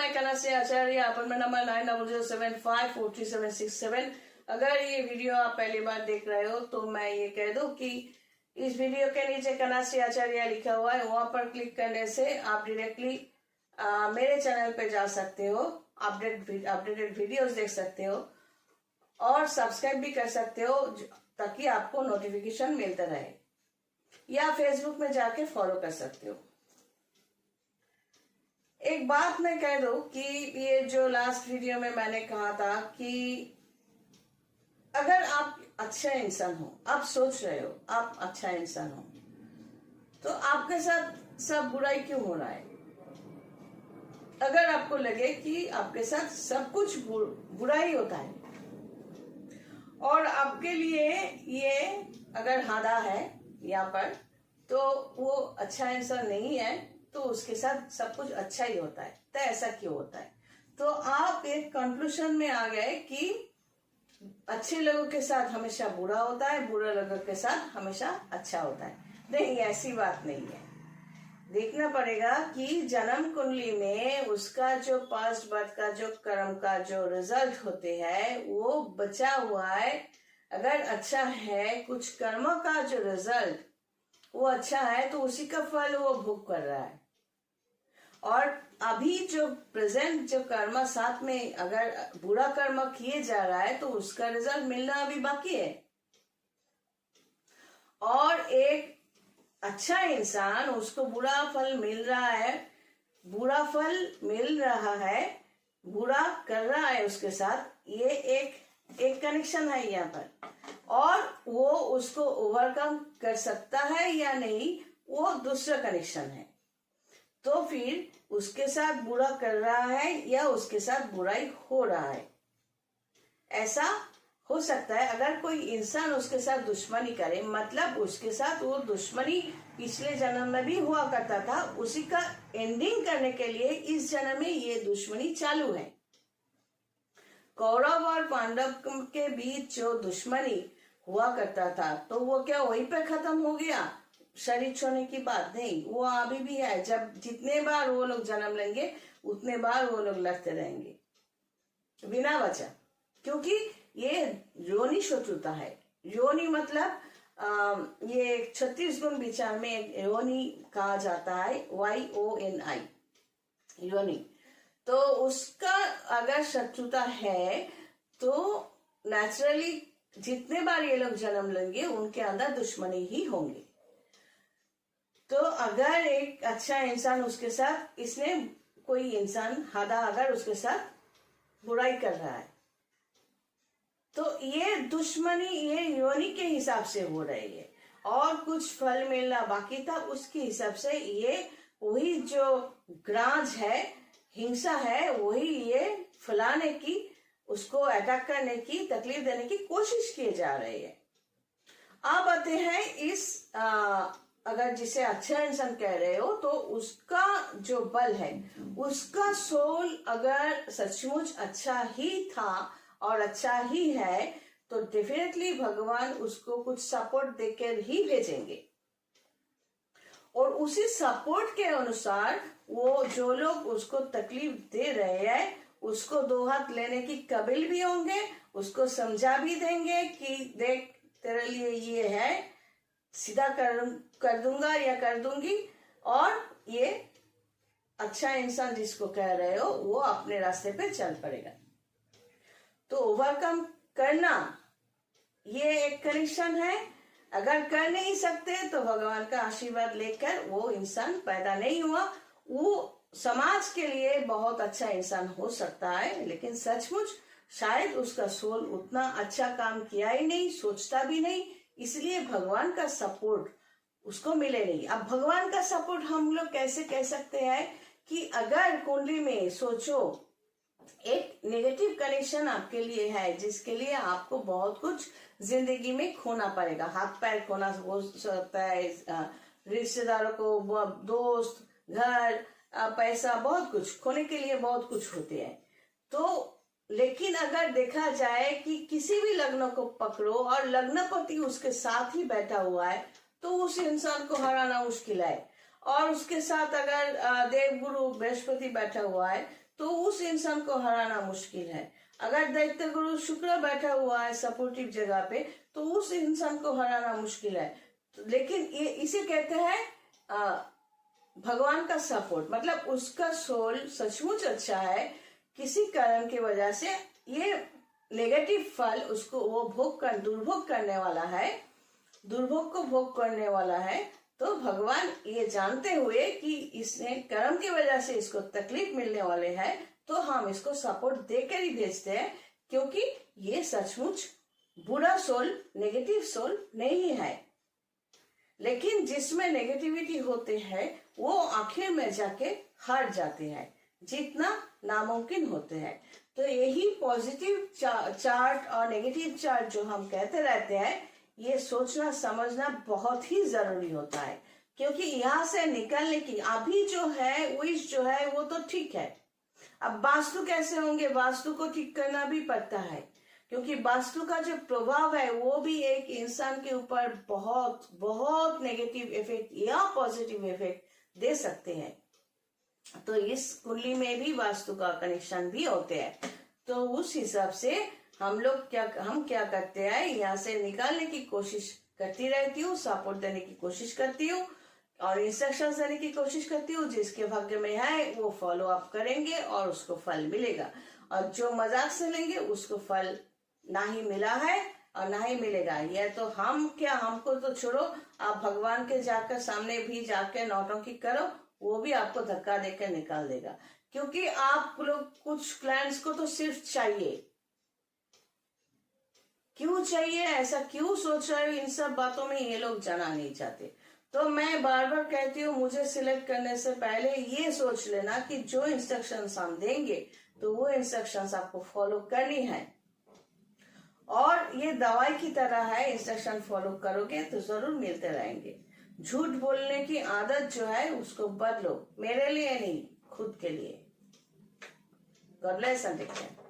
मैं कनासी आचार्य, appointment number 9007543767। अगर ये वीडियो आप पहली बार देख रहे हो तो मैं ये कह दूं कि इस वीडियो के नीचे कनासी आचार्य लिखा हुआ है, वहां पर क्लिक करने से आप डायरेक्टली मेरे चैनल पे जा सकते हो, अपडेटेड वीडियोस देख सकते हो और सब्सक्राइब भी कर सकते हो ताकि आपको नोटिफिकेशन मिलता रहे, या फेसबुक में जाके फॉलो कर सकते हो। एक बात मैं कह दूं कि ये जो लास्ट वीडियो में मैंने कहा था कि अगर आप अच्छा इंसान हो, आप सोच रहे हो आप अच्छा इंसान हो, तो आपके साथ सब बुराई क्यों हो रहा है? अगर आपको लगे कि आपके साथ सब कुछ बुराई होता है और आपके लिए ये अगर हादा है यहाँ पर, तो वो अच्छा इंसान नहीं है, तो उसके साथ सब कुछ अच्छा ही होता है। तो ऐसा क्यों होता है? तो आप एक कंक्लूजन में आ गए कि अच्छे लोगों के साथ हमेशा बुरा होता है, बुरे लोगों के साथ हमेशा अच्छा होता है। नहीं, ऐसी बात नहीं है। देखना पड़ेगा कि जन्म कुंडली में उसका जो पास्ट बर्थ का जो कर्म का जो रिजल्ट होते हैं वो बचा हुआ है। अगर अच्छा है, कुछ कर्मों का जो रिजल्ट वो अच्छा है, तो उसी का फल वो भोग कर रहा है। और अभी जो प्रेजेंट जो कर्म साथ में अगर बुरा कर्म किए जा रहा है तो उसका रिजल्ट मिलना अभी बाकी है। और एक अच्छा इंसान, उसको बुरा फल मिल रहा है, बुरा फल मिल रहा है, बुरा कर रहा है उसके साथ, ये एक कनेक्शन है यहाँ पर। और वो उसको ओवरकम कर सकता है या नहीं, वो दूसरा कनेक्शन है। तो फिर उसके साथ बुरा कर रहा है या उसके साथ बुराई हो रहा है, ऐसा हो सकता है। अगर कोई इंसान उसके साथ दुश्मनी करे, मतलब उसके साथ वो दुश्मनी पिछले जन्म में भी हुआ करता था, उसी का एंडिंग करने के लिए इस जन्म में ये दुश्मनी चालू है। कौरव और पांडव के बीच जो दुश्मनी हुआ करता था, तो वो क्या वहीं पे खत्म हो गया शरीर छोड़ने की बात? नहीं, वो अभी भी है। जब जितने बार वो लोग जन्म लेंगे उतने बार वो लोग लड़ते रहेंगे बिना वजह, क्योंकि ये योनि शत्रुता है। योनि मतलब ये 36 गुण विचार में एक योनि कहा जाता है, YONI, योनि। तो उसका अगर शत्रुता है तो नेचुरली जितने बार ये लोग जन्म लेंगे उनके अंदर दुश्मनी ही होंगे। तो अगर एक अच्छा इंसान उसके साथ, इसने कोई इंसान हादा अगर उसके साथ बुराई कर रहा है, तो ये दुश्मनी ये योनि के हिसाब से हो रही है और कुछ फल मिलना बाकी था उसके हिसाब से। ये वही जो ग्राज है, हिंसा है, वही ये फैलाने की, उसको अटैक करने की, तकलीफ देने की कोशिश किए जा रही है। अब आते हैं इस अगर जिसे अच्छा इंसान कह रहे हो, तो उसका जो बल है, उसका सोल अगर सचमुच अच्छा ही था और अच्छा ही है, तो डेफिनेटली भगवान उसको कुछ सपोर्ट देकर ही भेजेंगे। और उसी सपोर्ट के अनुसार वो जो लोग उसको तकलीफ दे रहे हैं, उसको दो हाथ लेने की काबिल भी होंगे, उसको समझा भी देंगे कि देख तेरे लिए ये है, सीधा कर दूंगा या कर दूंगी, और ये अच्छा इंसान जिसको कह रहे हो वो अपने रास्ते पे चल पड़ेगा। तो ओवरकम करना ये एक कनेक्शन है। अगर कर नहीं सकते तो भगवान का आशीर्वाद लेकर वो इंसान पैदा नहीं हुआ। वो समाज के लिए बहुत अच्छा इंसान हो सकता है, लेकिन सचमुच शायद उसका सोल उतना अच्छा काम किया ही नहीं, सोचता भी नहीं, इसलिए भगवान का सपोर्ट उसको मिले नहीं। अब भगवान का सपोर्ट हम लोग कैसे कह सकते हैं कि अगर कुंडली में सोचो एक नेगेटिव कनेक्शन आपके लिए है, जिसके लिए आपको बहुत कुछ जिंदगी में खोना पड़ेगा, हाथ पैर खोना हो सकता है, रिश्तेदारों को, दोस्त, घर, पैसा, बहुत कुछ खोने के लिए बहुत कुछ होते हैं। तो लेकिन अगर देखा जाए कि किसी भी लग्न को पकड़ो और लग्नपति उसके साथ ही बैठा हुआ है, तो उस इंसान को हराना मुश्किल है। और उसके साथ अगर देवगुरु बृहस्पति बैठा हुआ है, तो उस इंसान को हराना मुश्किल है। अगर दैत्य गुरु शुक्र बैठा हुआ है सपोर्टिव जगह पे तो उस इंसान को हराना मुश्किल है। लेकिन ये इसे कहते हैं भगवान का सपोर्ट, मतलब उसका सोल सचमुच अच्छा है, किसी कारण की वजह से ये नेगेटिव फल उसको वो दुर्भोग करने वाला है, दुर्भोग को भोग करने वाला है। तो भगवान ये जानते हुए कि इसने कर्म की वजह से इसको तकलीफ मिलने वाले है, तो हम इसको सपोर्ट देकर ही भेजते हैं, क्योंकि ये सचमुच बुरा सोल, नेगेटिव सोल नहीं है। लेकिन जिसमें नेगेटिविटी होते हैं वो आखिर में जाके हार जाते हैं, जितना नामुमकिन होते हैं। तो यही पॉजिटिव चार्ट और नेगेटिव चार्ट जो हम कहते रहते हैं, ये सोचना समझना बहुत ही जरूरी होता है, क्योंकि यहाँ से निकलने की अभी जो है विश जो है वो तो ठीक है। अब वास्तु कैसे होंगे, वास्तु को ठीक करना भी पड़ता है, क्योंकि वास्तु का जो प्रभाव है वो भी एक इंसान के ऊपर बहुत बहुत नेगेटिव इफेक्ट या पॉजिटिव इफेक्ट दे सकते हैं। तो इस कुंडली में भी वास्तु का कनेक्शन भी होते हैं। तो उस हिसाब से हम क्या करते हैं, यहाँ से निकालने की कोशिश करती रहती हूँ, सपोर्ट देने की कोशिश करती हूँ और इंस्ट्रक्शंस देने की कोशिश करती हूँ। जिसके भाग्य में है वो फॉलो अप करेंगे और उसको फल मिलेगा, और जो मजाक से लेंगे उसको फल ना ही मिला है और ना ही मिलेगा। यह तो हमको तो छोड़ो, आप भगवान के जाकर सामने भी जाकर नौटंकी करो, वो भी आपको धक्का देकर निकाल देगा। क्योंकि आप लोग कुछ क्लाइंट्स को तो सिर्फ चाहिए, क्यों चाहिए, ऐसा क्यों सोच रहे हो, इन सब बातों में ये लोग जाना नहीं चाहते। तो मैं बार बार कहती हूँ, मुझे सिलेक्ट करने से पहले ये सोच लेना कि जो इंस्ट्रक्शंस हम देंगे तो वो इंस्ट्रक्शंस आपको फॉलो करनी है। और ये दवाई की तरह है, इंस्ट्रक्शन फॉलो करोगे तो जरूर मिलते रहेंगे। झूठ बोलने की आदत जो है उसको बदलो, मेरे लिए नहीं, खुद के लिए। God bless and take care.